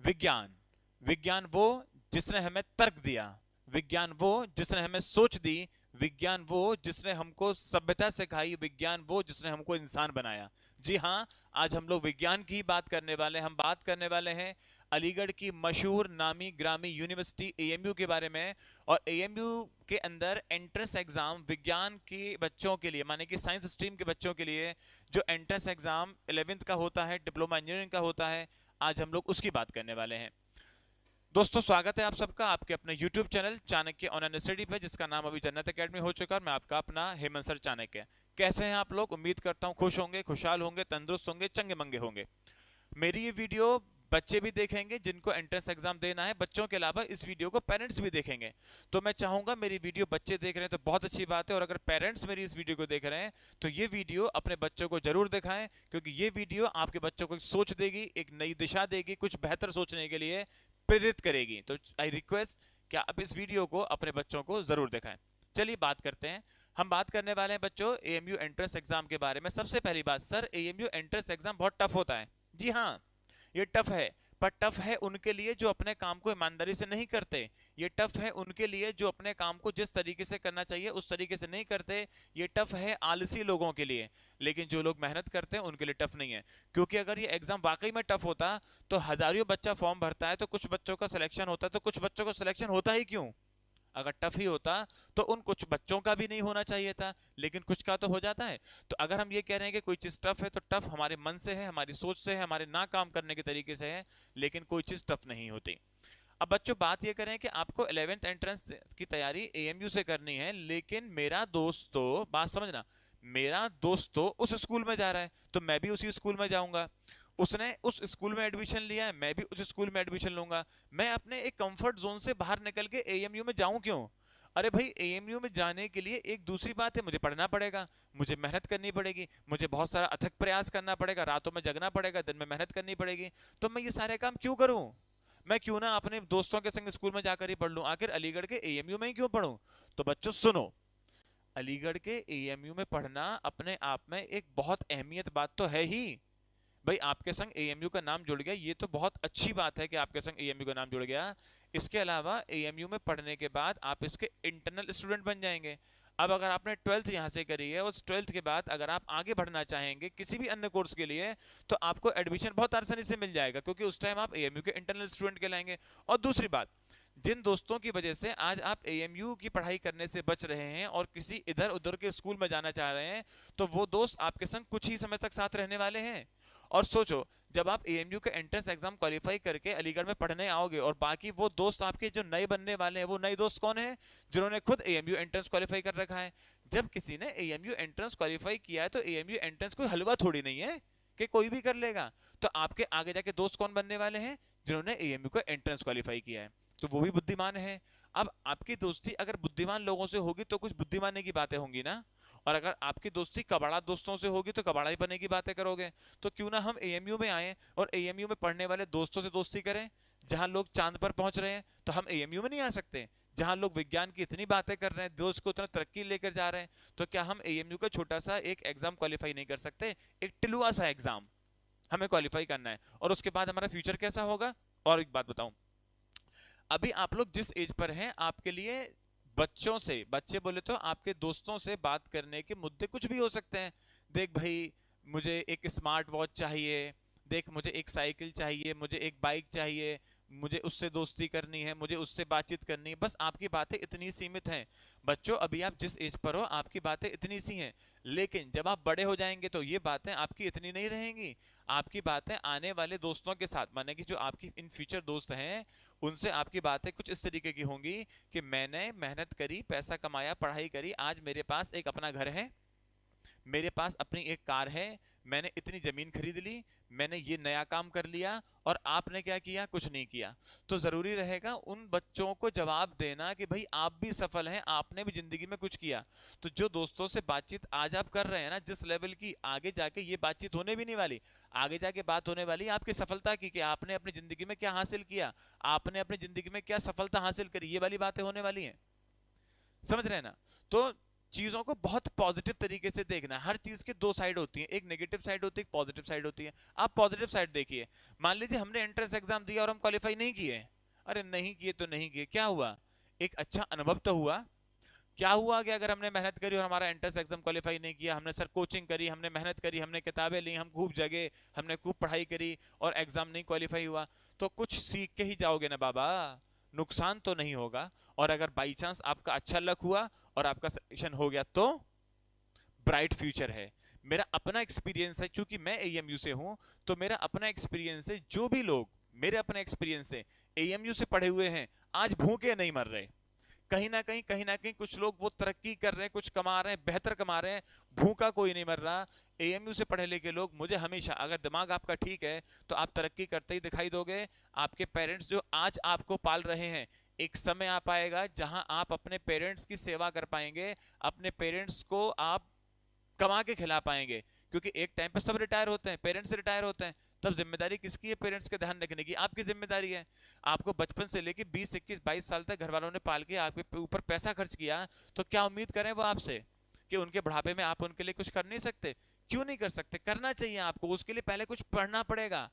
विज्ञान, विज्ञान वो जिसने हमें तर्क दिया, विज्ञान वो जिसने हमें सोच दी, विज्ञान वो जिसने हमको सभ्यता सिखाई, विज्ञान वो जिसने हमको इंसान बनाया। जी हाँ, आज हम लोग विज्ञान की बात करने वाले हैं। हम बात करने वाले हैं अलीगढ़ की मशहूर नामी ग्रामी यूनिवर्सिटी एएमयू के बारे में। और एएमयू के अंदर एंट्रेंस एग्जाम विज्ञान के बच्चों के लिए, माने कि साइंस स्ट्रीम के बच्चों के लिए जो एंट्रेंस एग्जाम 11th का होता है, डिप्लोमा इंजीनियरिंग का होता है, आज हम लोग उसकी बात करने वाले हैं। दोस्तों, स्वागत है आप सबका आपके अपने YouTube channel Chanakya online study पे, जिसका नाम अभी जन्नत एकेडमी हो चुका है। मैं आपका अपना हेमंत सर चाणक्य। कैसे हैं आप लोग? उम्मीद करता हूं खुश होंगे, खुशहाल होंगे, तंदुरुस्त होंगे, चंगे मंगे होंगे। मेरी ये वीडियो बच्चे भी देखेंगे जिनको एंट्रेंस एग्जाम देना है, बच्चों के अलावा इस वीडियो को पेरेंट्स भी देखेंगे। तो मैं चाहूंगा, मेरी वीडियो बच्चे देख रहे हैं तो बहुत अच्छी बात है, और अगर पेरेंट्स मेरी इस वीडियो को देख रहे हैं तो ये वीडियो अपने बच्चों को जरूर दिखाएं, क्योंकि ये वीडियो आपके बच्चों को एक सोच देगी, एक नई दिशा देगी, कुछ बेहतर सोचने के लिए प्रेरित करेगी। तो आई रिक्वेस्ट कि आप इस वीडियो को अपने बच्चों को जरूर दिखाएं। चलिए बात करते हैं। हम बात करने वाले हैं बच्चों एएमयू एंट्रेंस एग्जाम के बारे में। सबसे पहली बात, सर एएमयू एंट्रेंस एग्जाम बहुत टफ होता है। जी हाँ, ये टफ है, पर टफ है उनके लिए जो अपने काम को ईमानदारी से नहीं करते। ये टफ है उनके लिए जो अपने काम को जिस तरीके से करना चाहिए उस तरीके से नहीं करते। ये टफ है आलसी लोगों के लिए, लेकिन जो लोग मेहनत करते हैं उनके लिए टफ नहीं है। क्योंकि अगर ये एग्जाम वाकई में टफ होता तो हजारों बच्चा फॉर्म भरता है, तो कुछ बच्चों का सिलेक्शन होता, तो कुछ बच्चों का सिलेक्शन होता ही क्यों? अगर टफ ही होता तो उन कुछ बच्चों का भी नहीं होना चाहिए था, लेकिन कुछ का तो हो जाता है। तो अगर हम ये कह रहे हैं कि कोई चीज टफ है, तो टफ हमारे मन से है, हमारी सोच से है, हमारे ना काम करने के तरीके से है, लेकिन कोई चीज टफ नहीं होती। अब बच्चों बात ये करें कि आपको 11th एंट्रेंस की तैयारी एएमयू से करनी है, लेकिन मेरा दोस्त तो, बात समझना, मेरा दोस्त तो उस स्कूल में जा रहा है तो मैं भी उसी स्कूल में जाऊंगा। उसने उस स्कूल में एडमिशन लिया है, मैं भी उस स्कूल में एडमिशन लूंगा। मैं अपने एक कंफर्ट जोन से बाहर निकल के एएमयू में जाऊं क्यों? अरे भाई, एएमयू में जाने के लिए एक दूसरी बात है, मुझे पढ़ना पड़ेगा, मुझे मेहनत करनी पड़ेगी, मुझे बहुत सारा अथक प्रयास करना पड़ेगा, रातों में जगना पड़ेगा, दिन में मेहनत करनी पड़ेगी। तो मैं ये सारे काम क्यों करूं? मैं क्यों ना अपने दोस्तों के संग स्कूल में जाकर ही पढ़ लूं? आखिर अलीगढ़ के एएमयू में ही क्यों पढ़ूं? तो बच्चों सुनो, अलीगढ़ के एएमयू में पढ़ना अपने आप में एक बहुत अहमियत बात तो है ही। भाई, आपके संग एएमयू का नाम जुड़ गया, ये तो बहुत अच्छी बात है कि आपके संग एएमयू का नाम जुड़ गया। इसके अलावा एएमयू में पढ़ने के बाद आप इसके इंटरनल स्टूडेंट बन जाएंगे। अब अगर आपने 12th यहाँ से करी है, उस 12th के बाद अगर आप आगे बढ़ना चाहेंगे किसी भी अन्य कोर्स के लिए, तो आपको एडमिशन बहुत आसानी से मिल जाएगा, क्योंकि उस टाइम आप एएमयू के इंटरनल स्टूडेंट कहलाएंगे। और दूसरी बात, जिन दोस्तों की वजह से आज आप एएमयू की पढ़ाई करने से बच रहे हैं और किसी इधर उधर के स्कूल में जाना चाह रहे हैं, तो वो दोस्त आपके संग कुछ ही समय तक साथ रहने वाले हैं। और सोचो, जब आप एएमयू के एंट्रेंस एग्जाम क्वालिफाई करके अलीगढ़ में पढ़ने आओगे, और बाकी वो दोस्त आपके जो नए बनने वाले हैं, वो नए दोस्त कौन है? जिन्होंने खुद एएमयू एंट्रेंस क्वालिफाई कर रखा है। जब किसी ने एएमयू एंट्रेंस क्वालिफाई किया है, तो एएमयू एंट्रेंस कोई हलवा थोड़ी नहीं है कि कोई भी कर लेगा। तो आपके आगे जाके दोस्त कौन बनने वाले हैं? जिन्होंने एएमयू का एंट्रेंस क्वालिफाई किया है, तो वो भी बुद्धिमान है। अब आपकी दोस्ती अगर बुद्धिमान लोगों से होगी तो कुछ बुद्धिमानी की बातें होंगी ना। और अगर आपकी दोस्ती कबाड़ा दोस्तों से होगी तो कबाड़ा ही बने की बातें करोगे। तो क्यों ना हम एएमयू में आए और एएमयू में पढ़ने वाले दोस्तों से दोस्ती करें। जहां लोग चांद पर पहुंच रहे हैं, तो हम एएमयू में नहीं आ सकते? जहां लोग विज्ञान की इतनी बातें कर रहे हैं, दोस्त को इतना तरक्की लेकर जा रहे हैं, तो क्या हम एएमयू का छोटा सा एक एग्जाम क्वालिफाई नहीं कर सकते? एक टिलुआ सा एग्जाम हमें क्वालिफाई करना है, और उसके बाद हमारा फ्यूचर कैसा होगा? और एक बात बताऊं, अभी आप लोग जिस एज पर हैं, आपके लिए बच्चों से, बच्चे बोले तो आपके दोस्तों से बात करने के मुद्दे कुछ भी हो सकते हैं। देख भाई, मुझे एक स्मार्ट वॉच चाहिए, देख मुझे एक साइकिल चाहिए, मुझे एक बाइक चाहिए, मुझे उससे दोस्ती करनी है, मुझे उससे बातचीत करनी है। बस आपकी बातें इतनी सीमित हैं। बच्चों, अभी आप जिस एज पर हो आपकी बातें इतनी सी हैं, लेकिन जब आप बड़े हो जाएंगे तो ये बातें आपकी इतनी नहीं रहेंगी। आपकी बातें आने वाले दोस्तों के साथ, माने कि जो आपकी इन फ्यूचर दोस्त हैं, उनसे आपकी बातें कुछ इस तरीके की होंगी कि मैंने मेहनत करी, पैसा कमाया, पढ़ाई करी, आज मेरे पास एक अपना घर है, मेरे पास अपनी एक कार है, मैंने इतनी जमीन खरीद ली, मैंने ये नया काम कर लिया, और आपने क्या किया? कुछ नहीं किया। तो जरूरी रहेगा उन बच्चों को जवाब देना कि भाई आप भी सफल हैं, आपने भी जिंदगी में कुछ किया। तो जो दोस्तों से बातचीत आज आप कर रहे हैं ना, जिस लेवल की, आगे जाके ये बातचीत होने भी नहीं वाली। आगे जाके बात होने वाली आपकी सफलता की, कि आपने अपनी जिंदगी में क्या हासिल किया, आपने अपनी जिंदगी में क्या सफलता हासिल करी, ये वाली बातें होने वाली हैं। समझ रहे हैं ना? तो चीजों को बहुत पॉजिटिव तरीके से देखना है। हर चीज की दो साइड होती है, एक नेगेटिव साइड होती है, एक पॉजिटिव साइड होती है। आप पॉजिटिव साइड देखिए, मान लीजिए हमने एंट्रेंस एग्जाम दिया और हम क्वालिफाई नहीं किए, अरे नहीं किए तो नहीं किए, क्या हुआ, एक अच्छा अनुभव तो हुआ। क्या हुआ कि अगर हमने मेहनत करी और हमारा एंट्रेंस एग्जाम क्वालिफाई नहीं किया, हमने सर कोचिंग करी, हमने मेहनत करी, हमने किताबें ली, हम खूब जगे, हमने खूब पढ़ाई करी और एग्जाम नहीं क्वालिफाई हुआ, तो कुछ सीख के ही जाओगे ना बाबा, नुकसान तो नहीं होगा। और अगर बाई चांस आपका अच्छा लक हुआ और आपका सिलेक्शन हो गया तो ब्राइट फ्यूचर है। मेरा अपना एक्सपीरियंस है, क्योंकि मैं एएमयू से हूं, तो मेरा अपना एक्सपीरियंस है, जो भी लोग मेरे अपने एक्सपीरियंस से एएमयू से पढ़े हुए हैं आज भूखे नहीं मर रहे। कहीं ना कहीं कुछ लोग वो तरक्की कर रहे हैं, कुछ कमा रहे हैं, बेहतर कमा रहे हैं, भूखा कोई नहीं मर रहा। एएमयू से पढ़े लिखे लोग, मुझे हमेशा, अगर दिमाग आपका ठीक है तो आप तरक्की करते ही दिखाई दोगे। आपके पेरेंट्स जो आज आपको पाल रहे हैं, एक समय आ पाएगा जहां आप अपने पेरेंट्स की सेवा कर पाएंगे, अपने पेरेंट्स को आप कमा के खिला पाएंगे। क्योंकि एक टाइम पे सब रिटायर होते हैं, पेरेंट्स रिटायर होते हैं, तब जिम्मेदारी किसकी है, पेरेंट्स का ध्यान रखने की आपकी जिम्मेदारी है। आपको बचपन से लेके 20 21 22 साल तक घर वालों ने पाल के आपके ऊपर पैसा खर्च किया, तो क्या उम्मीद करें वो आपसे कि उनके बुढ़ापे में आप उनके लिए कुछ कर नहीं सकते? क्यों नहीं कर सकते, करना चाहिए आपको। उसके लिए पहले कुछ पढ़ना पड़ेगा,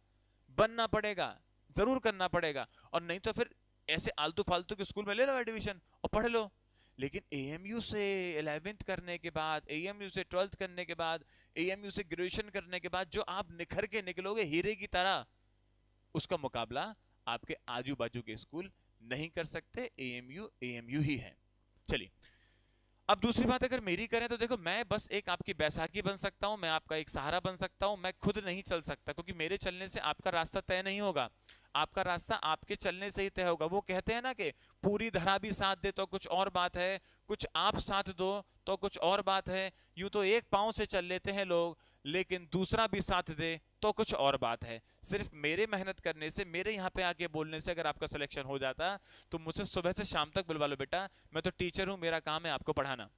बनना पड़ेगा, जरूर करना पड़ेगा। और नहीं तो फिर ऐसे आलतू फालतू के स्कूल में ले लो एडमिशन और पढ़ लो। लेकिन एएमयू से 11th करने के बाद, एएमयू से 12th करने के बाद, एएमयू से ग्रेजुएशन करने के बाद जो आप निखर के निकलोगे हीरे की तरह, उसका मुकाबला आपके आजू बाजू के स्कूल नहीं कर सकते। एएमयू एएमयू ही है। चलिए, अब दूसरी बात अगर मेरी करें तो देखो, मैं बस एक आपकी बैसाखी बन सकता हूं, मैं आपका एक सहारा बन सकता हूं, मैं खुद नहीं चल सकता, क्योंकि मेरे चलने से आपका रास्ता तय नहीं होगा। आपका रास्ता आपके चलने से ही तय होगा। वो कहते हैं ना कि पूरी धरा भी साथ दे तो कुछ और बात है, कुछ आप साथ दो तो कुछ और बात है। यूं तो एक पांव से चल लेते हैं लोग, लेकिन दूसरा भी साथ दे तो कुछ और बात है। सिर्फ मेरे मेहनत करने से, मेरे यहाँ पे आके बोलने से अगर आपका सिलेक्शन हो जाता, तो मुझसे सुबह से शाम तक बुलवा लो बेटा, मैं तो टीचर हूं, मेरा काम है आपको पढ़ाना,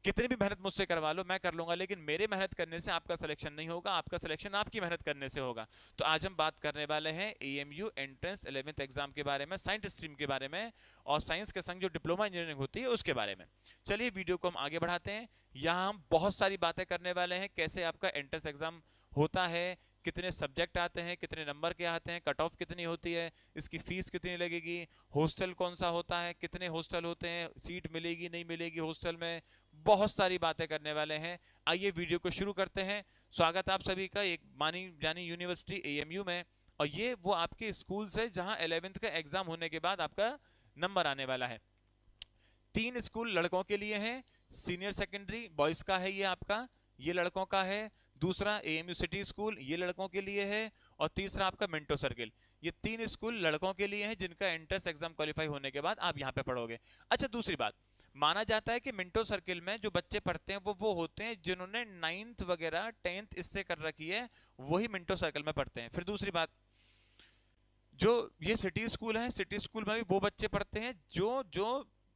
कितनी भी मेहनत मुझसे करवा लो मैं कर लूंगा, लेकिन मेरे मेहनत करने से आपका सिलेक्शन नहीं होगा, आपका सिलेक्शन आपकी मेहनत करने से होगा। तो आज हम बात करने वाले हैं एएमयू एंट्रेंस 11th एग्जाम के बारे में, साइंस स्ट्रीम के बारे में, और साइंस के संग जो डिप्लोमा इंजीनियरिंग होती है उसके बारे में। चलिए वीडियो को हम आगे बढ़ाते हैं। यहाँ हम बहुत सारी बातें करने वाले हैं, कैसे आपका एंट्रेंस एग्जाम होता है, कितने सब्जेक्ट आते हैं, कितने नंबर के आते हैं, कट ऑफ कितनी होती है, इसकी फीस कितनी लगेगी, हॉस्टल कौन सा होता है, कितने हॉस्टल होते हैं, सीट मिलेगी नहीं मिलेगी हॉस्टल में, बहुत सारी बातें करने वाले हैं। आइए वीडियो को शुरू करते हैं। स्वागत आप सभी का एक मानी जानी यूनिवर्सिटी एएमयू में, और ये वो आपके स्कूल से जहां 11th का एग्जाम होने के बाद आपका नंबर आने वाला है। 3 स्कूल लड़कों के लिए हैं, सीनियर सेकेंडरी बॉयज का है ये आपका, ये लड़कों का है। दूसरा एएमयू सिटी स्कूल, ये लड़कों के लिए है। और तीसरा आपका मिंटो सर्किल। ये 3 स्कूल लड़कों के लिए हैं, जिनका एंट्रेंस एग्जाम क्वालिफाई होने के बाद आप यहाँ पे पढ़ोगे। अच्छा, दूसरी बात, माना जाता है कि मिंटो सर्किल में जो बच्चे पढ़ते हैं वो होते हैं जिन्होंने 9th वगैरह 10th इससे कर रखी है, वही मिंटो सर्किल में पढ़ते हैं। फिर दूसरी बात, जो ये सिटी स्कूल है, सिटी स्कूल में भी वो बच्चे पढ़ते हैं जो जो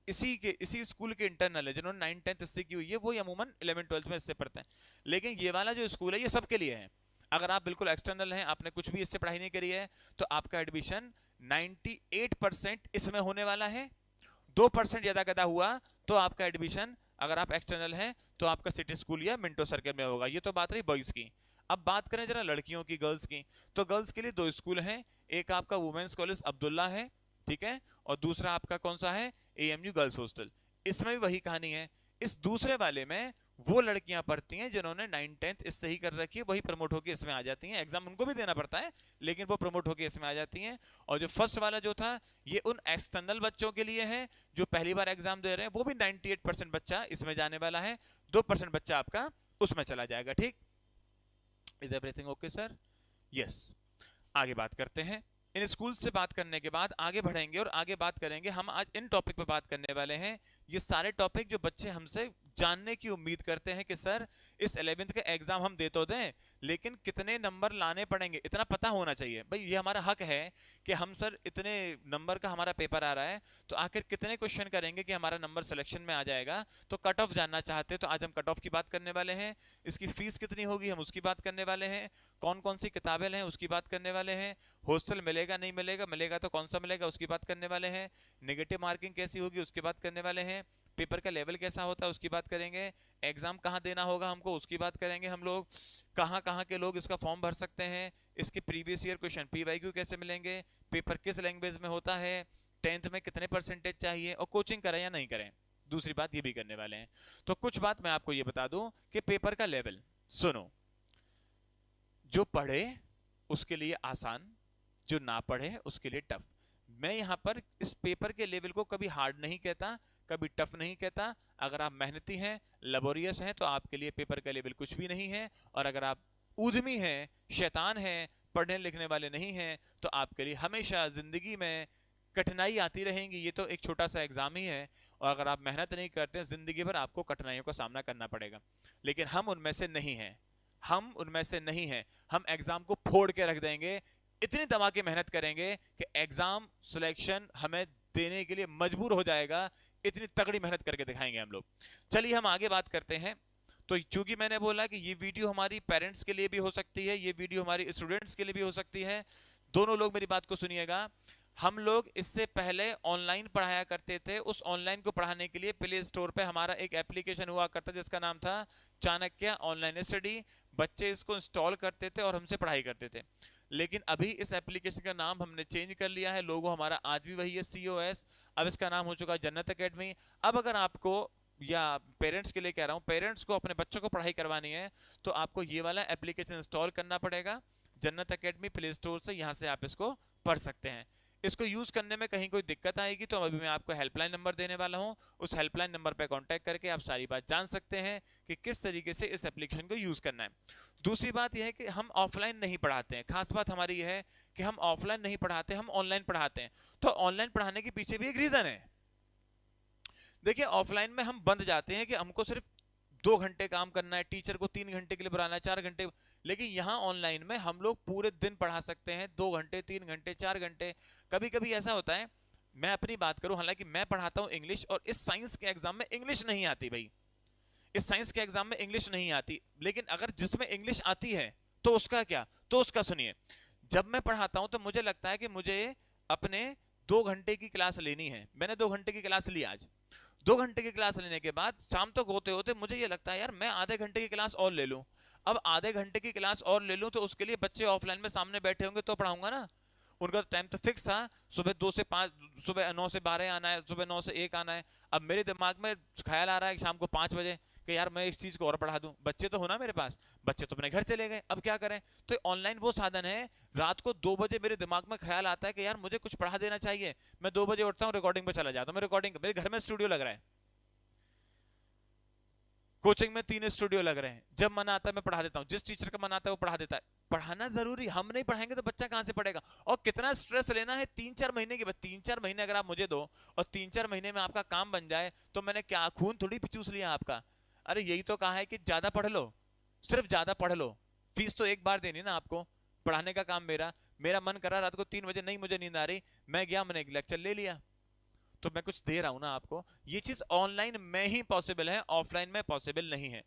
इसी स्कूल के इंटरनल है, जिन्होंने 9th 10th इससे की हुई है, वो अमूमन 11th 12th में इससे पढ़ते हैं। लेकिन ये वाला जो स्कूल है ये सबके लिए है। अगर आप बिल्कुल एक्सटर्नल हैं, आपने कुछ भी इससे पढ़ाई नहीं करी है, तो आपका एडमिशन 98% इसमें होने वाला है। 2% ज्यादा गदा हुआ तो आपका एडमिशन, अगर आप एक्सटर्नल हैं, तो आपका सिटी स्कूल या मिंटो सर्किल में होगा। ये तो बात रही बॉयज की। अब बात करें जरा लड़कियों की, गर्ल्स की, तो गर्ल्स के लिए 2 स्कूल हैं। एक आपका वुमेन्स कॉलेज अब्दुल्ला है, ठीक है, और दूसरा आपका कौन सा है, एएमयू गर्ल्स हॉस्टल। इसमें भी वही कहानी है। इस दूसरे वाले में वो लड़कियां पढ़ती हैं जिन्होंने 9th 10th इससे ही कर रखी है, वही प्रमोट होकर इसमें आ जाती हैं। एग्जाम उनको भी देना पड़ता है, लेकिन वो प्रमोट होकर इसमें आ जाती हैं। और जो फर्स्ट वाला जो था, ये उन एक्सटर्नल बच्चों के लिए है जो पहली बार एग्जाम दे रहे हैं, वो भी 98% बच्चा इसमें जाने वाला है, 2% बच्चा आपका उसमें चला जाएगा। ठीक, is everything okay sir? Yes. आगे बात करते हैं। इन स्कूल से बात करने के बाद आगे बढ़ेंगे और आगे बात करेंगे। हम आज इन टॉपिक पे बात करने वाले हैं, ये सारे टॉपिक जो बच्चे हमसे जानने की उम्मीद करते हैं कि सर इस 11th का एग्जाम हम दे तो दें, लेकिन कितने नंबर लाने पड़ेंगे इतना पता होना चाहिए। भाई ये हमारा हक है कि हम सर इतने नंबर का हमारा पेपर आ रहा है, तो आखिर कितने क्वेश्चन करेंगे कि हमारा नंबर सिलेक्शन में आ जाएगा। तो कट ऑफ जानना चाहते हैं, तो आज हम कट ऑफ की बात करने वाले हैं। इसकी फीस कितनी होगी हम उसकी बात करने वाले हैं। कौन कौन सी किताबें हैं उसकी बात करने वाले हैं। हॉस्टल मिलेगा नहीं मिलेगा, मिलेगा तो कौन सा मिलेगा उसकी बात करने वाले हैं। नेगेटिव मार्किंग कैसी होगी उसकी बात करने वाले हैं। पेपर का लेवल कैसा होता है उसकी बात करेंगे, एग्जाम कहाँ देना होगा हमको उसकी बात करेंगे हम लोग, कहाँ कहाँ के लोग इसका फॉर्म भर सकते हैं, इसके प्रीवियस ईयर क्वेश्चन पीवाईक्यू कैसे मिलेंगे, पेपर किस लैंग्वेज में होता है, 10th में कितने परसेंटेज चाहिए और कोचिंग करें या नहीं करें, दूसरी बात ये भी करने वाले हैं। तो कुछ बात मैं आपको ये बता दूं कि पेपर का लेवल सुनो, जो पढ़े उसके लिए आसान, जो ना पढ़े उसके लिए टफ। मैं यहां पर इस पेपर के लेवल को कभी हार्ड नहीं कहता, कभी टफ नहीं कहता। अगर आप मेहनती हैं, लेबोरियस हैं, तो आपके लिए पेपर का लेवल कुछ भी नहीं है, और अगर आप उद्यमी हैं, शैतान हैं, पढ़ने लिखने वाले नहीं हैं, तो आपके लिए हमेशा जिंदगी में कठिनाई आती रहेंगी। ये तो एक छोटा सा एग्जाम ही है, और अगर आप मेहनत नहीं करते जिंदगी भर आपको कठिनाइयों का सामना करना पड़ेगा। लेकिन हम उनमें से नहीं हैं, हम उनमें से नहीं हैं। हम एग्जाम को फोड़ के रख देंगे, इतनी दबा के मेहनत करेंगे कि एग्जाम सिलेक्शन हमें देने के लिए मजबूर हो जाएगा, इतनी तगड़ी मेहनत करके दिखाएंगे हम लोग। चलिए हम आगे बात करते हैं। तो चूंकि मैंने बोला कि ये वीडियो हमारी पेरेंट्स के लिए भी हो सकती है, ये वीडियो हमारी स्टूडेंट्स के लिए भी हो सकती है, दोनों लोग मेरी बात को सुनिएगा। हम लोग इससे पहले ऑनलाइन पढ़ाया करते थे, उस ऑनलाइन को पढ़ाने के लिए प्ले स्टोर पे हमारा एक एप्लीकेशन हुआ करता जिसका नाम था चाणक्य ऑनलाइन स्टडी। बच्चे इसको इंस्टॉल करते थे और हमसे पढ़ाई करते थे। लेकिन अभी इस एप्लीकेशन का नाम हमने चेंज कर लिया है, लोगो हमारा आज भी वही है, COS। अब इसका नाम हो चुका है जन्नत एकेडमी। अब अगर आपको, या पेरेंट्स के लिए कह रहा हूं, पेरेंट्स को अपने बच्चों को पढ़ाई करवानी है तो आपको ये वाला एप्लीकेशन इंस्टॉल करना पड़ेगा, जन्नत एकेडमी प्ले स्टोर से। यहां से आप इसको पढ़ सकते हैं। इसको यूज करने में कहीं कोई दिक्कत आएगी तो अभी मैं आपको हेल्पलाइन नंबर देने वाला हूं, उस हेल्पलाइन नंबर पर कांटेक्ट करके आप सारी बात जान सकते हैं कि किस तरीके से इस एप्लीकेशन को यूज करना है। दूसरी बात यह है कि हम ऑफलाइन नहीं पढ़ाते हैं, खास बात हमारी यह है कि हम ऑफलाइन नहीं पढ़ाते, हम ऑनलाइन पढ़ाते हैं। तो ऑनलाइन पढ़ाने के पीछे भी एक रीजन है। देखिए ऑफलाइन में हम बंद जाते हैं कि हमको सिर्फ 2 घंटे काम करना है, टीचर को 3 घंटे के लिए बुलाना है, 4 घंटे। लेकिन यहाँ ऑनलाइन में हम लोग पूरे दिन पढ़ा सकते हैं, 2 घंटे, 3 घंटे, 4 घंटे। कभी कभी ऐसा होता है, मैं अपनी बात करूं, हालांकि मैं पढ़ाता हूं इंग्लिश, और इस साइंस के एग्जाम में इंग्लिश नहीं आती भाई, इस साइंस के एग्जाम में इंग्लिश नहीं आती। लेकिन अगर जिसमें इंग्लिश आती है तो उसका क्या, तो उसका सुनिए। जब मैं पढ़ाता हूं तो मुझे लगता है कि मुझे अपने 2 घंटे की क्लास लेनी है, मैंने 2 घंटे की क्लास ली आज। 2 घंटे की क्लास लेने के बाद शाम तक होते होते मुझे ये लगता है यार मैं आधे घंटे की क्लास और ले लूं। अब आधे घंटे की क्लास और ले लूं तो उसके लिए बच्चे ऑफलाइन में सामने बैठे होंगे तो पढ़ाऊंगा ना। उनका टाइम तो फिक्स था, सुबह 2 से 5, सुबह 9 से 12 आना है, सुबह 9 से 1 आना है। अब मेरे दिमाग में ख्याल आ रहा है शाम को 5 बजे कि यार मैं इस चीज को और पढ़ा दूं, बच्चे तो हो ना मेरे पास, बच्चे तो अपने घर चले गए, अब क्या करें। तो ऑनलाइन वो साधन है, रात को 2 बजे मेरे दिमाग में ख्याल आता है कि यार मुझे कुछ पढ़ा देना चाहिए, मैं 2 बजे उठता हूँ, रिकॉर्डिंग पे चला जाता हूँ। मैं रिकॉर्डिंग, मेरे घर में स्टूडियो लग रहा है, कोचिंग में 3 स्टूडियो लग रहे हैं, जब मन आता है मैं पढ़ा देता हूँ, जिस टीचर का मन आता है वो पढ़ा देता है। पढ़ाना जरूरी, हम नहीं पढ़ाएंगे तो बच्चा कहां से पढ़ेगा। और कितना स्ट्रेस लेना है 3-4 महीने के बाद, 3-4 महीने अगर आप मुझे दो और 3-4 महीने में आपका काम बन जाए तो मैंने क्या खून थोड़ी चूस लिया आपका। अरे यही तो कहा है कि ज्यादा पढ़ लो, सिर्फ ज्यादा पढ़ लो, फीस तो एक बार देनी ना आपको, पढ़ाने का काम मेरा। मेरा मन करा रात को 3 बजे, नहीं मुझे नींद आ रही, मैं गया, मैंने एक लेक्चर ले लिया, तो मैं कुछ दे रहा हूं ना आपको। ये चीज ऑनलाइन में ही पॉसिबल है, ऑफलाइन में पॉसिबल नहीं है।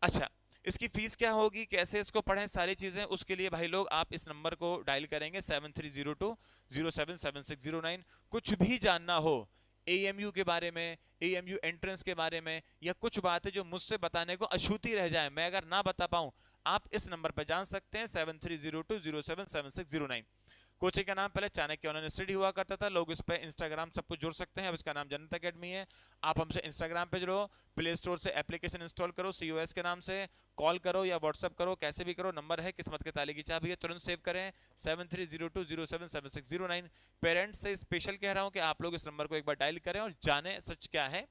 अच्छा, इसकी फीस क्या होगी, कैसे इसको पढ़ें, सारी चीजें उसके लिए भाई लोग आप इस नंबर को डायल करेंगे 7302077609। कुछ भी जानना हो AMU के बारे में, AMU एंट्रेंस के बारे में, या कुछ बातें जो मुझसे बताने को अछूती रह जाए, मैं अगर ना बता पाऊं, आप इस नंबर पर जान सकते हैं 7302077609। कोचिंग का नाम पहले चाणक्य ऑनलाइन स्टडी हुआ करता था, लोग इस पे इंस्टाग्राम सब कुछ जुड़ सकते हैं, अब इसका नाम जन्नत एकेडमी है। आप हमसे इंस्टाग्राम पे जुड़ो, प्ले स्टोर से एप्लीकेशन इंस्टॉल करो, COS के नाम से कॉल करो या व्हाट्सएप करो, कैसे भी करो, नंबर है किस्मत के ताले की चाबी है, तुरंत सेव करें 7302077609। पेरेंट्स से स्पेशल कह रहा हूं कि आप लोग इस नंबर को एक बार डायल करें और जाने सच क्या है,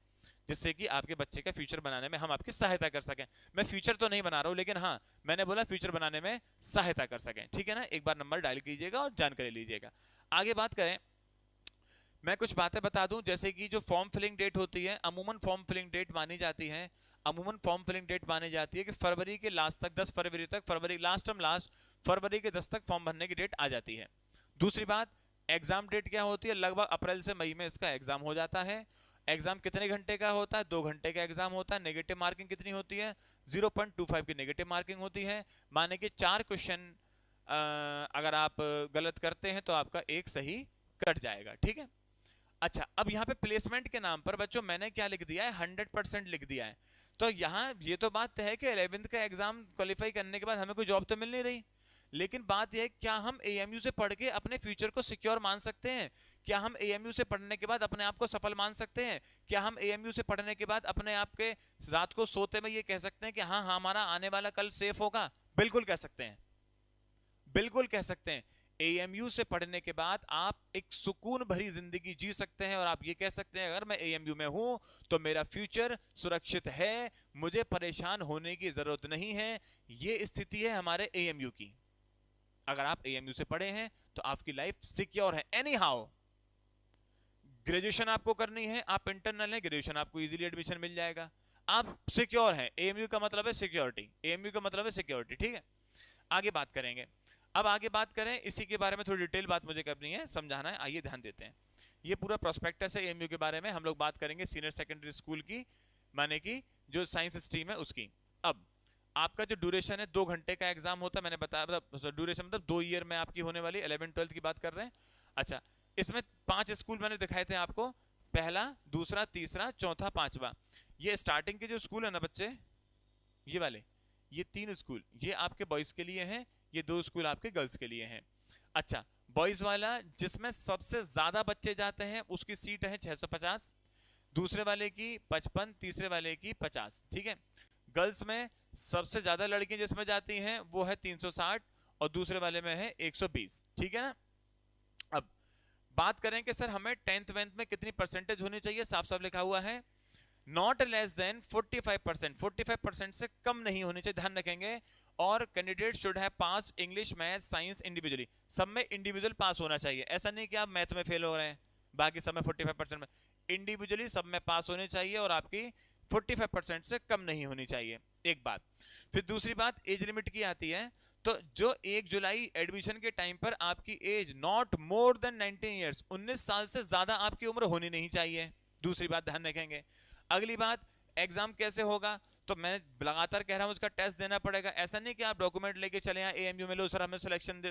जिससे कि आपके बच्चे का फ्यूचर बनाने में हम आपकी सहायता कर सकें। मैं फ्यूचर तो नहीं बना रहा हूं, लेकिन हाँ मैंने बोला फ्यूचर बनाने में सहायता कर सकें, ठीक है ना। एक बार नंबर डायल कीजिएगा और जानकारी लीजिएगा। आगे बात करें, मैं कुछ बातें बता दूं, जैसे कि जो फॉर्म फिलिंग डेट होती है, अमूमन फॉर्म फिलिंग डेट मानी जाती है, अमूमन फॉर्म फिलिंग डेट मानी जाती है कि फरवरी के लास्ट तक, 10 फरवरी तक, फरवरी लास्ट फरवरी के 10 तक फॉर्म भरने की डेट आ जाती है। दूसरी बात, एग्जाम डेट क्या होती है, लगभग अप्रैल से मई में इसका एग्जाम हो जाता है। एग्जाम कितने घंटे का होता है, 2 घंटे का एग्जाम होता है। नेगेटिव मार्किंग कितनी होती है, 0.25 की नेगेटिव मार्किंग होती है। माने कि 4 क्वेश्चन अगर आप गलत करते हैं तो आपका एक सही कट जाएगा, ठीक है। अच्छा, अब यहाँ पे प्लेसमेंट के नाम पर बच्चों मैंने क्या लिख दिया है, 100% लिख दिया है। तो यहाँ ये तो बात है कि 11th का एग्जाम क्वालिफाई करने के बाद हमें कोई जॉब तो मिल नहीं रही, लेकिन बात यह है क्या हम एएमयू से पढ़ के अपने फ्यूचर को सिक्योर मान सकते हैं? क्या हम एएमयू से पढ़ने के बाद अपने आप को सफल मान सकते हैं? क्या हम एएमयू से पढ़ने के बाद अपने आप के रात को सोते में ये कह सकते हैं कि हाँ हमारा आने वाला कल सेफ होगा? बिल्कुल कह सकते हैं, बिल्कुल कह सकते हैं। एएमयू से पढ़ने के बाद आप एक सुकून भरी जिंदगी जी सकते हैं और आप ये कह सकते हैं अगर मैं एएमयू में हूं तो मेरा फ्यूचर सुरक्षित है, मुझे परेशान होने की जरूरत नहीं है। ये स्थिति है हमारे एएमयू की। अगर आप एएमयू से पढ़े हैं तो आपकी लाइफ सिक्योर है। एनी हाउ ग्रेजुएशन आपको करनी है, आप इंटरनल है, ग्रेजुएशन आपको इजीली एडमिशन मिल जाएगा, आप सिक्योर हैं। एएमयू का मतलब है सिक्योरिटी, एएमयू का मतलब है सिक्योरिटी, ठीक है। आगे बात करेंगे। अब आगे बात करें इसी के बारे में, थोड़ी डिटेल बात मुझे करनी है, समझाना है, आइए ध्यान देते हैं। ये पूरा प्रोस्पेक्टस है एएमयू के बारे में, हम लोग बात करेंगे सीनियर सेकेंडरी स्कूल की, माने की जो साइंस स्ट्रीम है उसकी। अब आपका जो ड्यूरेशन है 2 घंटे का एग्जाम होता है, मैंने बताया, मतलब ड्यूरेशन मतलब 2 ईयर में आपकी होने वाली 11th-12th की बात कर रहे हैं। अच्छा, इसमें 5 स्कूल मैंने दिखाए थे आपको, पहला, दूसरा, तीसरा, चौथा, पांचवा। ये स्टार्टिंग के जो स्कूल है ना बच्चे, ये वाले, ये 3 स्कूल ये आपके बॉयज के लिए हैं, ये 2 स्कूल आपके गर्ल्स के लिए हैं। अच्छा, बॉयज वाला जिसमें सबसे ज्यादा बच्चे जाते हैं उसकी सीट है 650, दूसरे वाले की 55, तीसरे वाले की 50, ठीक है। गर्ल्स में सबसे ज्यादा लड़कियां जिसमें जाती हैं वो है 360 और दूसरे वाले में है 120, ठीक है ना। अब बात करें कि सर हमें 10th-12th में कितनी परसेंटेज होनी चाहिए, साफ साफ लिखा हुआ है नॉट लेस देन 45%, 45% से कम नहीं होनी चाहिए, ध्यान रखेंगे। और candidate should have pass English, math, science individually, सब में इंडिविजुअल पास होना चाहिए। ऐसा नहीं कि आप मैथ में फेल हो रहे हैं बाकी सब में 45% में, इंडिविजुअली सब में पास होने चाहिए और आपकी 45% से कम नहीं होनी चाहिए, एक बात। फिर दूसरी बात एज लिमिट की आती है, तो जो 1 जुलाई एडमिशन के टाइम पर आपकी age not more than 19 years, 19 साल से ज्यादा आपकी उम्र होनी नहीं चाहिए, दूसरी बात ध्यान रखेंगे। अगली बात, एग्जाम कैसे होगा, तो मैं लगातार कह रहा हूं उसका टेस्ट देना पड़ेगा। ऐसा नहीं कि आप डॉक्यूमेंट लेके चले यहाँ एएमयू में, लो सर हमें सिलेक्शन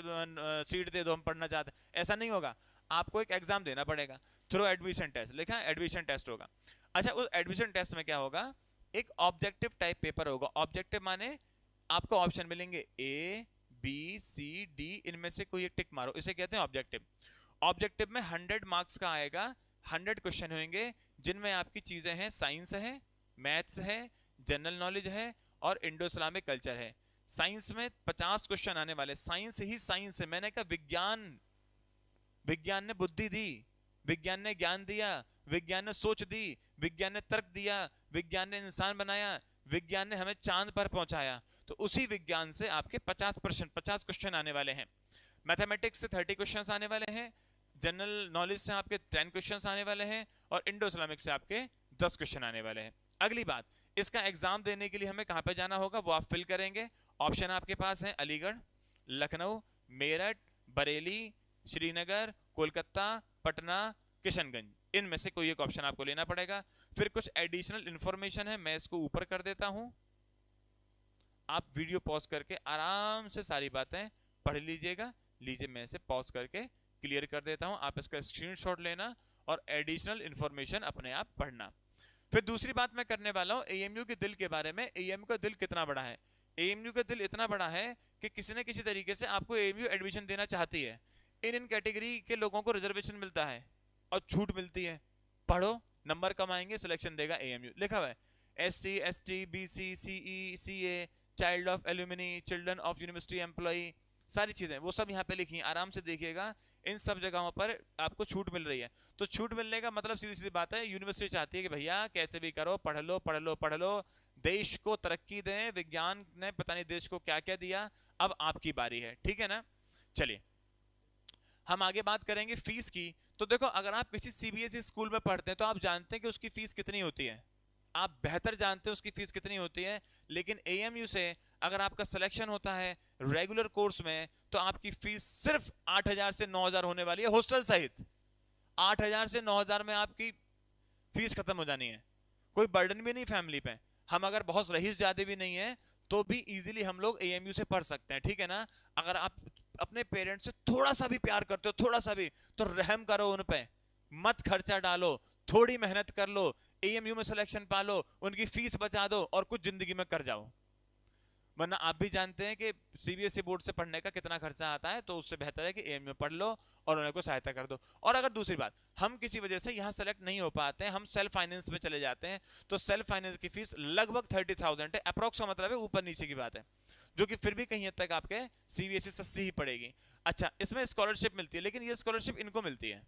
सीट दे दो हम पढ़ना चाहते हैं, ऐसा नहीं होगा। आपको एक एग्जाम देना पड़ेगा थ्रू एडमिशन टेस्ट, लिखा है एडमिशन टेस्ट होगा। अच्छा, उस एडमिशन टेस्ट में क्या होगा, एक ऑब्जेक्टिव टाइप पेपर होगा। ऑब्जेक्टिव माने आपको ऑप्शन मिलेंगे ए, बी, सी, डी, इनमें से कोई एक टिक मारो, इसे कहते हैं ऑब्जेक्टिव। ऑब्जेक्टिव में 100 मार्क्स का आएगा, 100 क्वेश्चन होंगे जिनमें आपकी चीजें हैं, साइंस है, मैथ्स है, जनरल नॉलेज है और इंडो इस्लामिक कल्चर है। साइंस में 50 क्वेश्चन आने वाले, साइंस ही साइंस है। मैंने कहा विज्ञान, विज्ञान ने बुद्धि दी, विज्ञान ने ज्ञान दिया, विज्ञान ने सोच दी, विज्ञान ने तर्क दिया, विज्ञान ने इंसान बनाया, विज्ञान ने हमें चांद पर पहुंचाया। तो उसी विज्ञान से आपके 50 क्वेश्चन आने वाले हैं। मैथमेटिक्स से 30 क्वेश्चन आने वाले हैं, जनरल नॉलेज से आपके 10 क्वेश्चन आने वाले हैं और इंडो इस्लामिक से आपके 10 क्वेश्चन आने वाले हैं। अगली बात, इसका एग्जाम देने के लिए हमें कहां पे जाना होगा वो आप फिल करेंगे। ऑप्शन आपके पास है अलीगढ़, लखनऊ, मेरठ, बरेली, श्रीनगर, कोलकाता, पटना, किशनगंज, इनमें से कोई एक ऑप्शन आपको लेना पड़ेगा। फिर कुछ एडिशनल इंफॉर्मेशन है, मैं इसको ऊपर कर देता हूं, आप वीडियो पॉज करके आराम से सारी बातें पढ़ लीजिएगा। लीजिए मैं इसे पॉज करके क्लियर कर देता हूं, आप इसका स्क्रीनशॉट लेना और एडिशनल इंफॉर्मेशन अपने आप पढ़ना। फिर दूसरी बात मैं करने वाला हूं एएमयू के दिल के बारे में। एएमयू का दिल कितना बड़ा है, एएमयू का दिल इतना बड़ा है कि किसी न किसी तरीके से आपको एएमयू एडमिशन देना चाहती है। इन कैटेगरी के लोगों को रिजर्वेशन मिलता है और छूट मिलती है, पढ़ो नंबर कमाएंगे सिलेक्शन देगा एएमयू, लिखा हुआ है। SC, ST, BC, CE, CA, child of alumni, children of university employee, सारी चीजें वो सब यहाँ पे लिखी हैं, आराम से देखिएगा। इन सब जगहों पर आपको छूट मिल रही है। तो छूट मिलने का मतलब सीधी सीधी बात है, यूनिवर्सिटी चाहती है कि भैया कैसे भी करो पढ़ लो पढ़ लो पढ़ लो, देश को तरक्की दें। विज्ञान ने पता नहीं देश को क्या क्या दिया, अब आपकी बारी है, ठीक है ना। चलिए हम आगे बात करेंगे फीस की। तो देखो अगर आप किसी सीबीएसई स्कूल में पढ़ते हैं तो आप जानते हैं कि उसकी फीस कितनी होती है, आप बेहतर जानते हैं उसकी फीस कितनी होती है। लेकिन एएमयू से अगर आपका सिलेक्शन होता है रेगुलर कोर्स में तो आपकी फीस सिर्फ 8,000 से 9,000 होने वाली है, हॉस्टल सहित 8,000 से 9,000 में आपकी फीस खत्म हो जानी है। कोई बर्डन भी नहीं फैमिली पे, हम अगर बहुत रईस ज्यादा भी नहीं है तो भी इजीली हम लोग एएमयू से पढ़ सकते हैं, ठीक है ना। अगर आप अपने पेरेंट्स से थोड़ा सा भी प्यार करते हो, थोड़ा सा भी, तो रहम करो उन पे, मत खर्चा डालो, थोड़ी मेहनत कर लो, एएमयू में सिलेक्शन पा लो, उनकी फीस बचा दो और कुछ जिंदगी में कर जाओ। वरना आप भी जानते हैं कि सीबीएसई बोर्ड से पढ़ने का कितना खर्चा आता है, तो उससे बेहतर है कि एएमयू पढ़ लो और उन्हें को सहायता कर दो। और अगर दूसरी बात, हम किसी वजह से यहाँ सेलेक्ट नहीं हो पाते हैं, हम सेल्फ फाइनेंस में चले जाते हैं, तो सेल्फ फाइनेंस की फीस लगभग 30,000 है, अप्रोक्स का मतलब है ऊपर नीचे की बात है, जो कि फिर भी कहीं हद तक आपके सीबीएसई सस्ती ही पड़ेगी। अच्छा, इसमें स्कॉलरशिप मिलती है, लेकिन ये स्कॉलरशिप इनको मिलती है,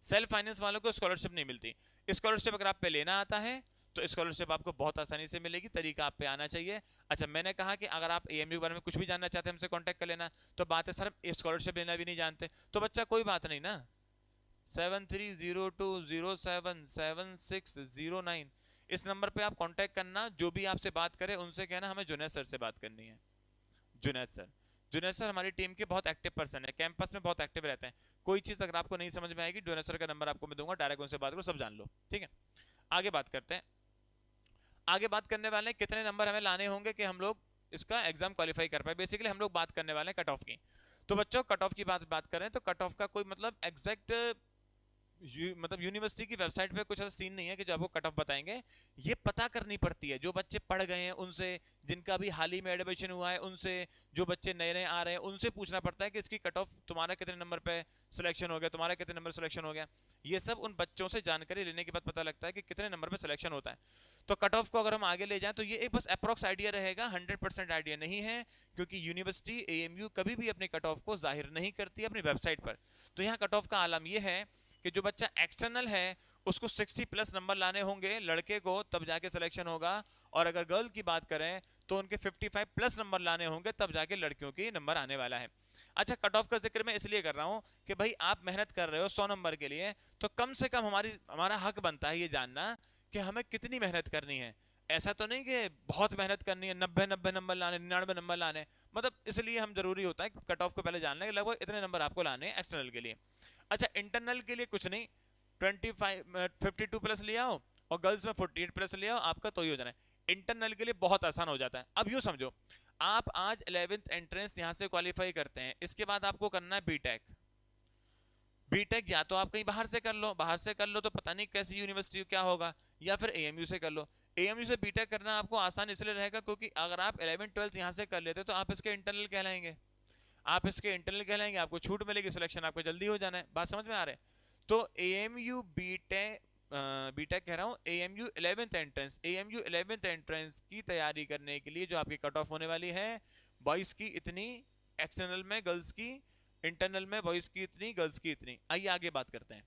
सेल्फ फाइनेंस वालों को स्कॉलरशिप नहीं मिलती। स्कॉलरशिप अगर आप पे लेना आता है तो स्कॉलरशिप आपको बहुत आसानी से मिलेगी, तरीका आप पे आना चाहिए। अच्छा, मैंने कहा कि अगर आप एएमयू के बारे में कुछ भी जानना चाहते हैं हमसे कांटेक्ट कर लेना। तो बात है सर स्कॉलरशिप लेना भी नहीं जानते, तो बच्चा कोई बात नहीं ना, 7302077609 इस नंबर पे आप कांटेक्ट करना। जो भी आपसे बात करे उनसे कहना हमें जुनैद सर से बात करनी है। जुनैद सर हमारी टीम के बहुत एक्टिव पर्सन है, कैंपस में बहुत एक्टिव रहते हैं। कोई चीज अगर आपको नहीं समझ में आएगी, जुनैद सर का नंबर आपको मैं दूंगा, डायरेक्ट उनसे बात करो, सब जान लो, ठीक है। आगे बात करते हैं। आगे बात करने वाले हैं कितने नंबर हमें लाने होंगे कि हम लोग इसका एग्जाम क्वालिफाई कर पाए। बेसिकली हम लोग बात करने वाले हैं कट ऑफ की। तो बच्चों कट ऑफ की बात करें तो कट ऑफ का कोई मतलब एग्जैक्ट मतलब यूनिवर्सिटी की वेबसाइट पे कुछ ऐसा सीन नहीं है कि जो आपको कट ऑफ बताएंगे। ये पता करनी पड़ती है, जो बच्चे पढ़ गए हैं उनसे, जिनका भी हाल ही में एडमिशन हुआ है उनसे, जो बच्चे नए नए आ रहे हैं उनसे पूछना पड़ता है कि इसकी कट ऑफ तुम्हारा कितने नंबर पे सिलेक्शन हो गया, तुम्हारा कितने नंबर सिलेक्शन हो गया। ये सब उन बच्चों से जानकारी लेने के बाद पता लगता है कि कितने नंबर पे सिलेक्शन होता है। तो कट ऑफ को अगर हम आगे ले जाएं तो ये एक बस अप्रोक्स आइडिया रहेगा, 100% आइडिया नहीं है, क्योंकि यूनिवर्सिटी एएमयू कभी भी अपने कट ऑफ को जाहिर नहीं करती अपनी वेबसाइट पर। तो यहाँ कट ऑफ का आलम यह है कि जो बच्चा एक्सटर्नल है उसको 60+ नंबर लाने होंगे लड़के को, तब जाके सिलेक्शन होगा। और अगर गर्ल की बात करें तो उनके 55+ नंबर लाने होंगे, तब जाके लड़कियों के नंबर आने वाला है। अच्छा, कट ऑफ का जिक्र मैं इसलिए कर रहा हूं कि भाई आप मेहनत कर रहे हो 100 नंबर के लिए, तो कम से कम हमारा हक बनता है ये जानना कि हमें कितनी मेहनत करनी है। ऐसा तो नहीं कि बहुत मेहनत करनी है, 90 नंबर लाने, 99 नंबर लाने, मतलब इसलिए हम जरूरी होता है कट ऑफ को पहले जानना है कि लगभग इतने नंबर आपको लाने हैं एक्सटर्नल के लिए। अच्छा, इंटरनल के लिए कुछ नहीं, 52+ ले आओ और गर्ल्स में 48+ ले आओ, आपका तो ही हो जाना है। इंटरनल के लिए बहुत आसान हो जाता है। अब यूं समझो, आप आज 11th एंट्रेंस यहां से क्वालिफाई करते हैं, इसके बाद आपको करना है बीटेक। बीटेक या तो आप कहीं बाहर से कर लो, बाहर से कर लो तो पता नहीं कैसी यूनिवर्सिटी क्या होगा, या फिर एएमयू से कर लो। एएमयू से बीटेक करना आपको आसान इसलिए रहेगा क्योंकि अगर आप 11th 12th यहां से कर लेते तो आप इसके इंटरनल कहलाएंगे, आपको छूट मिलेगी, सिलेक्शन आपको जल्दी हो जाना है। बात समझ में आ रहा है? तो एएमयू बीटेक कह रहा हूँ, एएमयू 11th एंट्रेंस की तैयारी करने के लिए जो आपकी कट ऑफ होने वाली है, बॉयज की इतनी एक्सटर्नल में, गर्ल्स की इंटरनल में, बॉयज की इतनी, गर्ल्स की इतनी। आइए आगे बात करते हैं।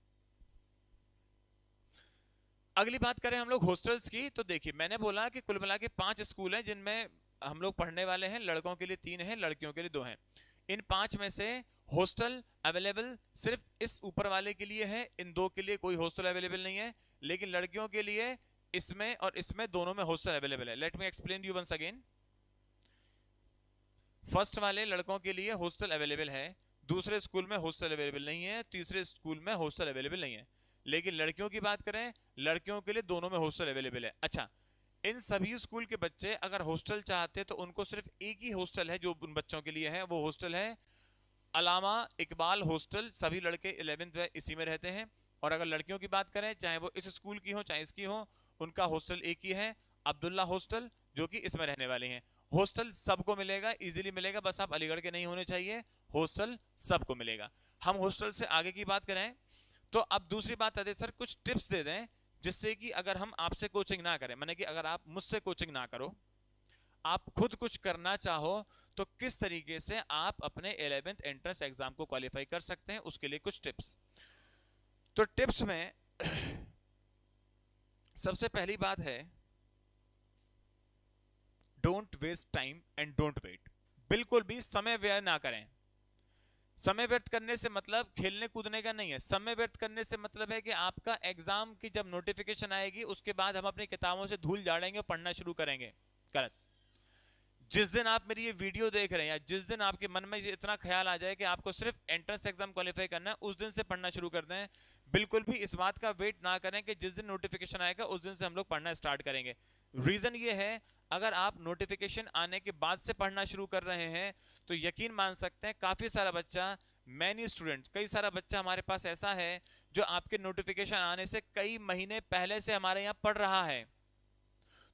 अगली बात करें हम लोग हॉस्टल्स की। तो देखिए, मैंने बोला कि कुल मिला के 5 स्कूल हैं जिनमें हम लोग पढ़ने वाले हैं। लड़कों के लिए 3 हैं, लड़कियों के लिए 2 हैं। इन 5 में से हॉस्टल अवेलेबल सिर्फ इस ऊपर वाले के लिए है, इन 2 के लिए कोई हॉस्टल अवेलेबल नहीं है। लेकिन लड़कियों के लिए इसमें और इसमें दोनों में हॉस्टल अवेलेबल है। Let me explain you once again. First वाले लड़कों के लिए हॉस्टल अवेलेबल है, दूसरे स्कूल में हॉस्टल अवेलेबल नहीं है, तीसरे स्कूल में हॉस्टल अवेलेबल नहीं है। लेकिन लड़कियों की बात करें, लड़कियों के लिए दोनों में हॉस्टल अवेलेबल है। अच्छा, इन सभी स्कूल के बच्चे अगर हॉस्टल चाहते तो उनको सिर्फ एक ही हॉस्टल है जो उन बच्चों के लिए है, वो हॉस्टल है अलामा इकबाल हॉस्टल। सभी लड़के 11th इसी में रहते हैं। और अगर लड़कियों की बात करें, चाहे वो इस स्कूल की हो चाहे इसकी हो, उनका हॉस्टल एक ही है, अब्दुल्ला हॉस्टल, जो कि इसमें रहने वाले हैं। हॉस्टल सबको मिलेगा, इजीली मिलेगा, बस आप अलीगढ़ के नहीं होने चाहिए, हॉस्टल सबको मिलेगा। हम हॉस्टल से आगे की बात करें तो अब दूसरी बात आती है, सर कुछ टिप्स दे दें जिससे कि अगर हम आपसे कोचिंग ना करें, माने कि अगर आप मुझसे कोचिंग ना करो, आप खुद कुछ करना चाहो, तो किस तरीके से आप अपने 11th एंट्रेंस एग्जाम को क्वालिफाई कर सकते हैं, उसके लिए कुछ टिप्स। तो टिप्स में सबसे पहली बात है, don't waste time and don't wait. बिल्कुल भी समय व्यय ना करें। समय व्यर्थ करने से मतलब खेलने कूदने का नहीं है। समय व्यर्थ करने से मतलब है कि आपका एग्जाम की जब नोटिफिकेशन आएगी उसके बाद हम अपनी किताबों से धूल झाड़ेंगे और पढ़ना शुरू करेंगे। गलत। जिस दिन आप मेरी ये वीडियो देख रहे हैं या जिस दिन आपके मन में इतना ख्याल आ जाए कि आपको सिर्फ एंट्रेंस एग्जाम क्वालिफाई करना है, उस दिन से पढ़ना शुरू कर दें। बिल्कुल भी इस बात का वेट ना करें कि जिस दिन नोटिफिकेशन आएगा उस दिन से हम लोग पढ़ना स्टार्ट करेंगे। रीजन ये है, अगर आप नोटिफिकेशन आने के बाद से पढ़ना शुरू कर रहे हैं तो यकीन मान सकते हैं काफी सारा बच्चा, मैनी स्टूडेंट्स, कई सारा बच्चा हमारे पास ऐसा है जो आपके नोटिफिकेशन आने से कई महीने पहले से हमारे यहाँ पढ़ रहा है,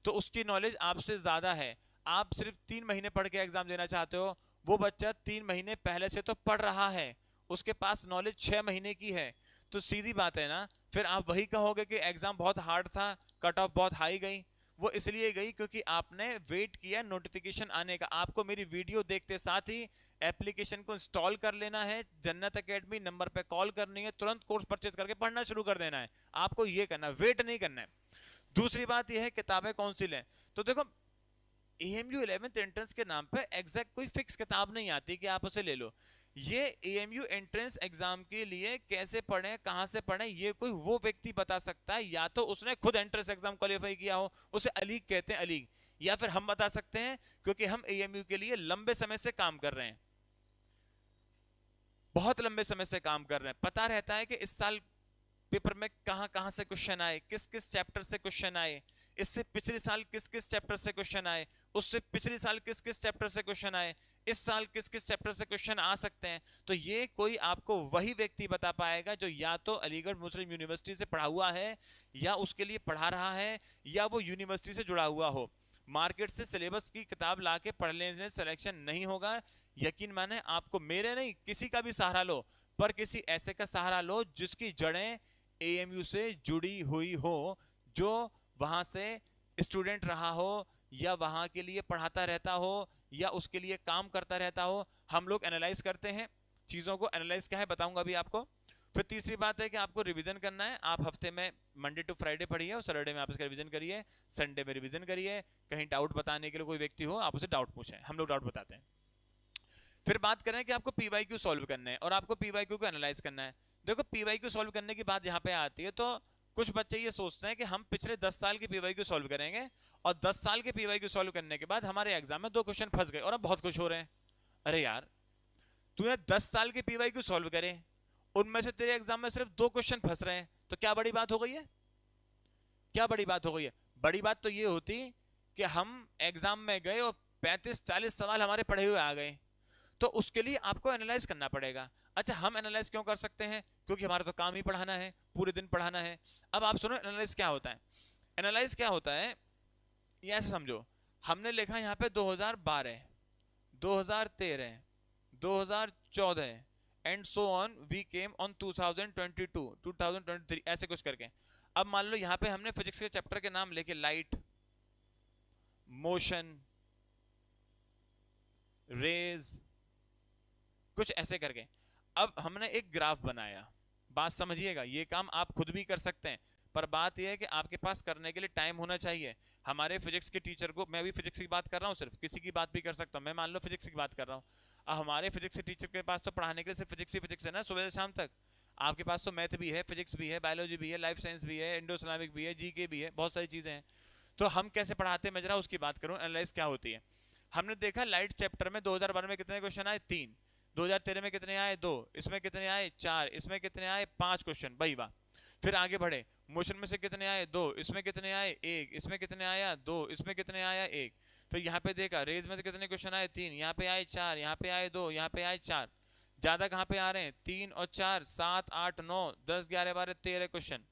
तो उसकी नॉलेज आपसे ज्यादा है। आप सिर्फ 3 महीने पढ़ के एग्जाम देना चाहते हो, वो बच्चा 3 महीने पहले से तो पढ़ रहा है, उसके पास नॉलेज 6 महीने की है। तो सीधी बात है ना, फिर आप वही कहोगे कि एग्जाम बहुत हार्ड था, कट ऑफ बहुत हाई गई। वो इसलिए गई क्योंकि आपने वेट किया नोटिफिकेशन आने का। आपको मेरी वीडियो देखते साथ ही एप्लीकेशन को इंस्टॉल कर लेना है, जन्नत एकेडमी नंबर पे कॉल करनी है, तुरंत कोर्स परचेज करके पढ़ना शुरू कर देना है। आपको ये करना है, वेट नहीं करना है। दूसरी बात यह है किताबें कौन सी लें। तो देखो AMU 11th एंट्रेंस के नाम पे एग्जैक्ट कोई फिक्स किताब नहीं आती कि आप उसे ले लो। ये AMU एंट्रेंस एग्जाम के लिए कैसे पढ़ें, कहां से पढ़ें, ये कोई वो व्यक्ति बता सकता है, या तो उसने खुद एंट्रेंस एग्जाम क्वालिफाई किया हो, उसे अलीग कहते हैं, अलीग, या फिर हम बता सकते हैं क्योंकि हम AMU के लिए लंबे समय से काम कर रहे हैं, बहुत लंबे समय से काम कर रहे हैं। पता रहता है कि इस साल पेपर में कहां कहां से क्वेश्चन आए, किस किस चैप्टर से क्वेश्चन आए, इससे पिछले साल किस किस चैप्टर से क्वेश्चन आए, उससे पिछले साल किस किस चैप्टर से क्वेश्चन आए, इस साल किस किस चैप्टर से क्वेश्चन आ सकते हैं। तो ये कोई आपको वही व्यक्ति बता पाएगा जो या तो अलीगढ़ मुस्लिम यूनिवर्सिटी से पढ़ा हुआ है, या उसके लिए पढ़ा रहा है, या वो यूनिवर्सिटी से जुड़ा हुआ हो। मार्केट से सिलेबस की किताब लाके पढ़ लेने से सिलेक्शन नहीं होगा। यकीन माने, आपको मेरे नहीं किसी का भी सहारा लो, पर किसी ऐसे का सहारा लो जिसकी जड़ें AMU से जुड़ी हुई हो, जो वहां से स्टूडेंट रहा हो, या वहां के लिए पढ़ाता रहता हो, या उसके लिए काम करता रहता हो। हम लोग एनालाइज करते हैं चीजों को, एनालाइज क्या है बताऊंगा अभी आपको। फिर तीसरी बात है कि आपको रिवीजन करना है। आप हफ्ते में मंडे टू फ्राइडे पढ़िए और सैटरडे में आप इसका रिवीजन करिए, संडे में रिवीजन करिए। कहीं डाउट बताने के लिए कोई व्यक्ति हो, आप उसे डाउट पूछें, हम लोग डाउट बताते हैं। फिर बात करें कि आपको PYQ सॉल्व करना है और आपको PYQ को एनालाइज करना है। देखो PYQ सॉल्व करने की बात यहाँ पे आती है, तो कुछ बच्चे ये सोचते हैं कि हम पिछले 10 साल की PYQ सॉल्व करेंगे और 10 साल के PYQ सॉल्व करने के बाद हमारे एग्जाम में 2 क्वेश्चन फंस गए और अब बहुत खुश हो रहे हैं। अरे यार, तूने 10 साल के PYQ सॉल्व करे, उनमें से तेरे एग्जाम में सिर्फ 2 क्वेश्चन फंस रहे हैं, तो क्या बड़ी बात हो गई है? क्या बड़ी बात हो गई है? बड़ी बात तो ये होती कि हम एग्जाम में गए और 35-40 सवाल हमारे पढ़े हुए आ गए, तो उसके लिए आपको एनालाइज करना पड़ेगा। अच्छा, हम एनालाइज क्यों कर सकते हैं? क्योंकि हमारा तो काम ही पढ़ाना है, पूरे दिन पढ़ाना है। अब आप सुनो एनालाइज क्या होता है। एनालाइज क्या होता है, ये ऐसे समझो, हमने लिखा यहाँ पे 2012, 2013, 2014 and so on, we came on 2022, 2023, ऐसे कुछ करके। अब मान लो यहाँ पे हमने फिजिक्स के चैप्टर के नाम लेके लाइट, मोशन, रेज, कुछ ऐसे करके। अब हमने एक ग्राफ बनाया। बात समझिएगा, ये काम आप खुद भी कर सकते हैं, पर बात यह है कि आपके पास करने के लिए टाइम होना चाहिए। हमारे फिजिक्स के टीचर को, मैं भी फिजिक्स की बात कर रहा हूँ, सिर्फ किसी की बात भी कर सकता हूँ, मैं मान लो फिजिक्स की बात कर रहा हूँ। हमारे फिजिक्स के टीचर के पास तो पढ़ाने के लिए सिर्फ फिजिक्स ही फिजिक्स है ना, सुबह से शाम तक। आपके पास तो मैथ भी है, फिजिक्स भी है, बायोलॉजी भी है, लाइफ साइंस भी है, इंडो इस्लामिक भी है, GK भी है, बहुत सारी चीजें हैं। तो हम कैसे पढ़ाते हैं, मैं जरा उसकी बात करूँ, एनालाइज क्या होती है। हमने देखा लाइट चैप्टर में 2012 में कितने क्वेश्चन आए, 3, 2013 में कितने आए, 2, इसमें कितने आए, 4, इसमें कितने आए, 5 क्वेश्चन, भाई वाह। फिर आगे बढ़े, मोशन में से कितने आए, 2, इसमें कितने आए, 1, इसमें कितने आया, 2, इसमें कितने आया, 1। फिर यहाँ पे देखा, रेज में से कितने क्वेश्चन आए, 3, यहाँ पे आए 4, यहाँ पे आए 2, यहाँ पे आए 4। ज्यादा कहाँ पे आ रहे हैं, 3 और 4, 7, 8, 9, 10, 11, 12, 13 क्वेश्चन।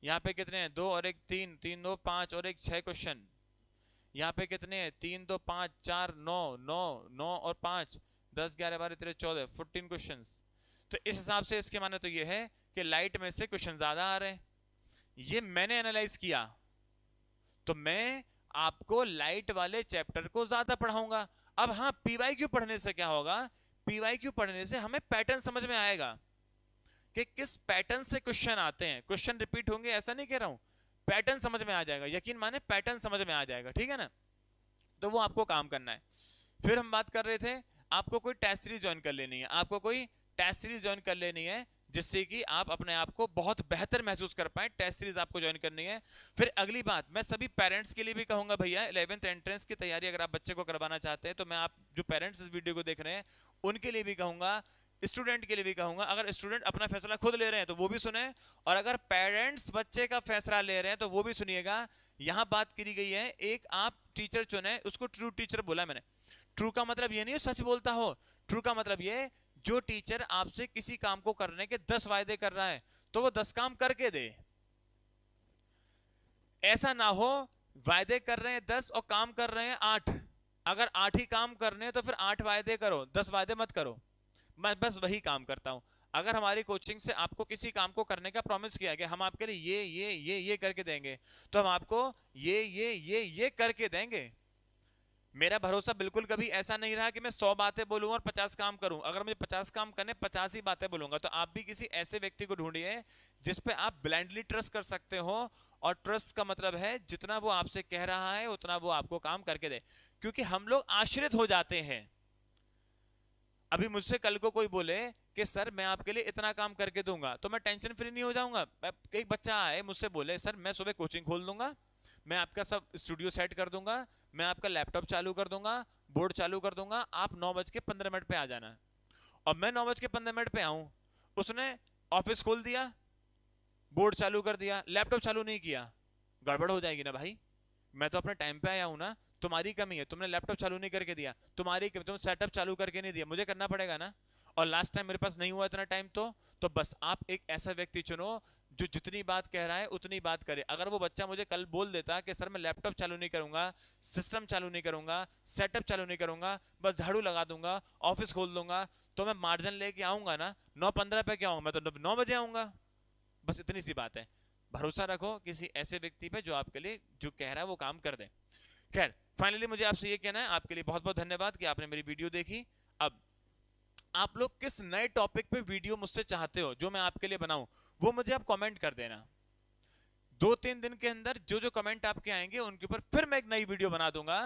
यहाँ पे कितने हैं, 2 और 1 3, 3 2 5 और 1 6 क्वेश्चन। यहाँ पे कितने हैं, 3 2 5 4 9, 9 9 और 5, 10 11 12 13 14, 14 क्वेश्चंस। तो इस हिसाब से इसके माने तो ये है कि लाइट में से क्वेश्चन ज्यादा आ रहे हैं। ये मैंने एनालाइज किया, तो मैं आपको लाइट वाले चैप्टर को ज्यादा पढ़ाऊंगा। अब हाँ, PYQ पढ़ने से क्या होगा, PYQ पढ़ने से हमें पैटर्न समझ में आएगा कि किस पैटर्न से क्वेश्चन आते हैं। क्वेश्चन रिपीट होंगे ऐसा नहीं कह रहा हूं, पैटर्न समझ में आ जाएगा, यकीन माने पैटर्न समझ में आ जाएगा, ठीक है ना। तो वो आपको काम करना है। फिर हम बात कर रहे थे, आपको कोई टेस्ट सीरीज ज्वाइन कर लेनी है, आपको कोई टेस्ट सीरीज ज्वाइन कर लेनी है जिससे कि आप अपने आप को बहुत बेहतर महसूस कर पाए। टेस्ट सीरीज आपको ज्वाइन करनी है। फिर अगली बात, मैं सभी पेरेंट्स के लिए भी कहूंगा, भैया 11th एंट्रेंस की तैयारी अगर आप बच्चे को करवाना चाहते हैं, तो मैं आप जो पेरेंट्स इस वीडियो को देख रहे हैं उनके लिए भी कहूंगा, स्टूडेंट के लिए भी कहूंगा, अगर स्टूडेंट अपना फैसला खुद ले रहे हैं तो वो भी सुने, और अगर पेरेंट्स बच्चे का फैसला ले रहे हैं तो वो भी सुनिएगा। यहां बात करी गई है, एक आप टीचर चुने, उसको ट्रू टीचर बोला मैंने। ट्रू का मतलब ये नहीं है सच बोलता हो, ट्रू का मतलब ये जो टीचर आपसे किसी काम को करने के 10 वायदे कर रहा है तो वो 10 काम करके दे। ऐसा ना हो वायदे कर रहे हैं 10 और काम कर रहे हैं 8। अगर 8 ही काम करने हैं तो फिर 8 वायदे करो, 10 वायदे मत करो। मैं बस वही काम करता हूं। अगर हमारी कोचिंग से आपको किसी काम को करने का प्रॉमिस किया गया, हम आपके लिए ये करके देंगे, तो हम आपको ये करके देंगे। मेरा भरोसा बिल्कुल कभी ऐसा नहीं रहा कि मैं 100 बातें बोलूंगा और 50 काम करूं। अगर मुझे 50 काम करने 50 ही बातें बोलूंगा, तो आप भी किसी ऐसे व्यक्ति को ढूंढिए जिस पे आप ब्लाइंडली ट्रस्ट कर सकते हो। और ट्रस्ट का मतलब है जितना वो आपसे कह रहा है उतना वो आपको काम करके दे। क्योंकि हम लोग आश्रित हो जाते हैं। अभी मुझसे कल को कोई बोले कि सर मैं आपके लिए इतना काम करके दूंगा, तो मैं टेंशन फ्री नहीं हो जाऊंगा। एक बच्चा आए मुझसे बोले सर मैं सुबह कोचिंग खोल दूंगा, मैं आपका सब स्टूडियो सेट कर दूंगा, मैं आपका लैपटॉप चालू कर दूंगा, बोर्ड चालू कर दूंगा, आप 9:15 पे आ जाना। और मैं 9:15 पे आऊं, उसने ऑफिस खोल दिया, बोर्ड चालू कर दिया, लैपटॉप चालू नहीं किया, गड़बड़ हो जाएगी ना भाई। मैं तो अपने टाइम पे आया हूं ना। तुम्हारी कमी है, तुमने लैपटॉप चालू नहीं करके दिया, तुम्हारी कमी, तुम सेटअप चालू करके नहीं दिया, मुझे करना पड़ेगा ना। और लास्ट टाइम मेरे पास नहीं हुआ इतना टाइम, तो बस आप एक ऐसा व्यक्ति चुनो जो जितनी बात कह रहा है उतनी बात करे। अगर वो बच्चा मुझे कल बोल देता कि सर मैं लैपटॉप चालू नहीं करूंगा, सिस्टम चालू नहीं करूंगा, सेटअप चालू नहीं करूंगा, बस झाड़ू लगा दूंगा, ऑफिस खोल दूंगा, तो मैं मार्जिन लेके आऊंगा ना। 9:15 पे क्या आऊंगा, मैं तो 9 बजे आऊंगा। बस इतनी सी बात है। भरोसा रखो किसी ऐसे व्यक्ति पे जो आपके लिए जो कह रहा है वो काम कर दे। खैर, फाइनली मुझे आपसे ये कहना है, आपके लिए बहुत बहुत धन्यवाद कि आपने मेरी वीडियो देखी। अब आप लोग किस नए टॉपिक पे वीडियो मुझसे चाहते हो जो मैं आपके लिए बनाऊं, वो मुझे आप कमेंट कर देना। 2-3 दिन के अंदर जो जो कमेंट आपके आएंगे उनके ऊपर फिर मैं एक नई वीडियो बना दूंगा।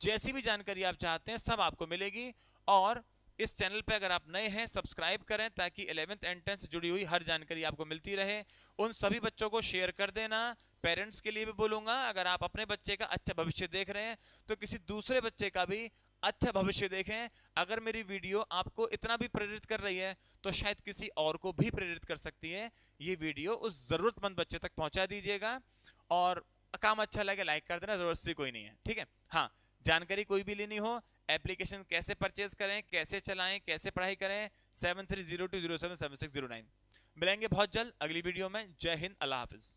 जैसी भी जानकारी आप चाहते हैं सब आपको मिलेगी। और इस चैनल पे अगर आप नए हैं सब्सक्राइब करें ताकि 11th एंड 10th से जुड़ी हुई हर जानकारी आपको मिलती रहे। उन सभी बच्चों को शेयर कर देना। पेरेंट्स के लिए भी बोलूंगा, अगर आप अपने बच्चे का अच्छा भविष्य देख रहे हैं तो किसी दूसरे बच्चे का भी अच्छा भविष्य देखें। अगर मेरी वीडियो आपको इतना भी प्रेरित कर रही है तो शायद किसी और को भी प्रेरित कर सकती है। ये वीडियो उस जरूरतमंद बच्चे तक पहुंचा दीजिएगा। और काम अच्छा लगे लाइक कर देना, जरूरत से कोई नहीं है, ठीक है। हाँ, जानकारी कोई भी लेनी हो, एप्लीकेशन कैसे परचेज करें, कैसे चलाएं, कैसे पढ़ाई करें, 7302077609। मिलेंगे बहुत जल्द अगली वीडियो में। जय हिंद, अल्लाह हाफिज।